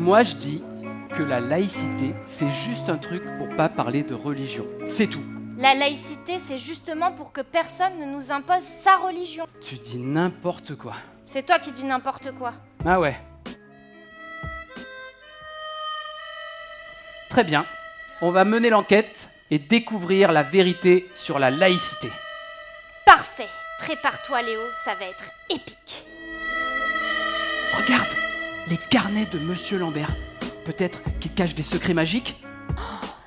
Moi, je dis que la laïcité, c'est juste un truc pour pas parler de religion. C'est tout. La laïcité, c'est justement pour que personne ne nous impose sa religion. Tu dis n'importe quoi. C'est toi qui dis n'importe quoi. Ah ouais. Très bien. On va mener l'enquête et découvrir la vérité sur la laïcité. Parfait. Prépare-toi Léo, ça va être épique. Regarde, les carnets de Monsieur Lambert. Peut-être qu'il cache des secrets magiques ?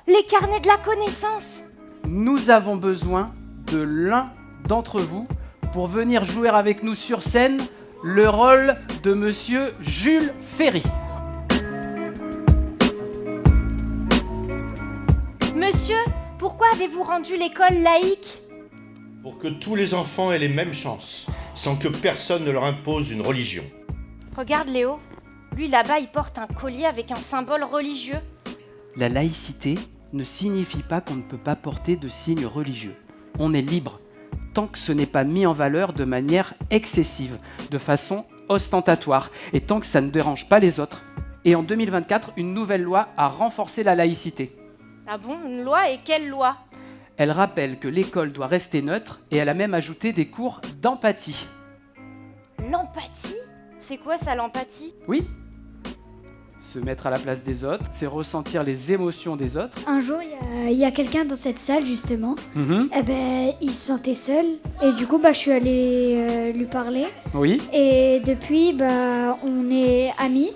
Les carnets de la connaissance. Nous avons besoin de l'un d'entre vous pour venir jouer avec nous sur scène le rôle de Monsieur Jules Ferry. Monsieur, pourquoi avez-vous rendu l'école laïque ? Pour que tous les enfants aient les mêmes chances, sans que personne ne leur impose une religion. Regarde Léo, lui là-bas il porte un collier avec un symbole religieux. La laïcité ne signifie pas qu'on ne peut pas porter de signes religieux. On est libre, tant que ce n'est pas mis en valeur de manière excessive, de façon ostentatoire, et tant que ça ne dérange pas les autres. Et en 2024, une nouvelle loi a renforcé la laïcité. Ah bon, une loi et quelle loi ? Elle rappelle que l'école doit rester neutre et elle a même ajouté des cours d'empathie. L'empathie ? C'est quoi ça l'empathie ? Oui, se mettre à la place des autres, c'est ressentir les émotions des autres. Un jour, il y a quelqu'un dans cette salle, justement. Eh ben, il se sentait seul. Et du coup, je suis allée lui parler. Oui, Et depuis, on est amis.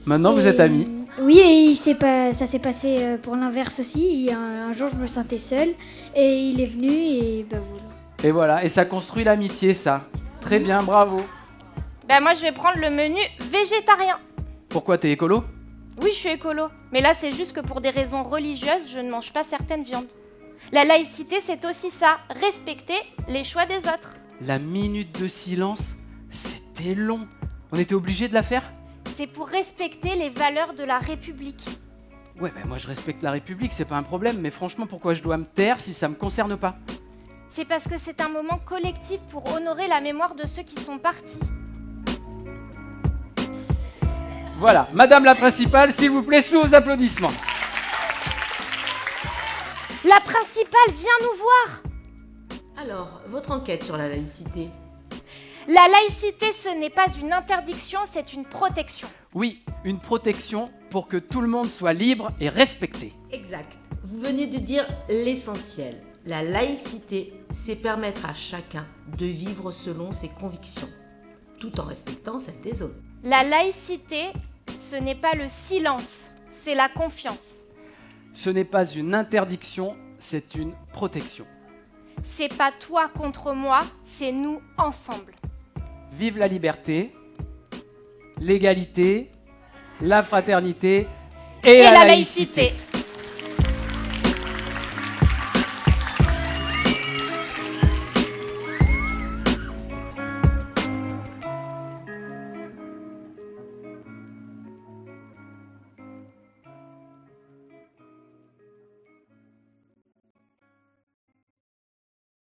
maintenant Et- vous êtes amis. Oui, et ça s'est passé pour l'inverse aussi. Un jour, je me sentais seule. Et il est venu et voilà. Et voilà, et ça construit l'amitié, ça. Très bien, bravo. Bah moi je vais prendre le menu végétarien. Pourquoi t'es écolo ? Oui, je suis écolo. Mais là, c'est juste que pour des raisons religieuses, je ne mange pas certaines viandes. La laïcité, c'est aussi ça, respecter les choix des autres. La minute de silence, c'était long. On était obligé de la faire ? C'est pour respecter les valeurs de la République. Ouais, moi je respecte la République, c'est pas un problème, mais franchement, pourquoi je dois me taire si ça me concerne pas ? C'est parce que c'est un moment collectif pour honorer la mémoire de ceux qui sont partis. Voilà, Madame la principale, s'il vous plaît, sous vos applaudissements. La principale vient nous voir. Alors, votre enquête sur la laïcité. La laïcité, ce n'est pas une interdiction, c'est une protection. Oui, une protection pour que tout le monde soit libre et respecté. Exact. Vous venez de dire l'essentiel. La laïcité, c'est permettre à chacun de vivre selon ses convictions, tout en respectant celles des autres. La laïcité, ce n'est pas le silence, c'est la confiance. Ce n'est pas une interdiction, c'est une protection. C'est pas toi contre moi, c'est nous ensemble. Vive la liberté, l'égalité, la fraternité et la laïcité.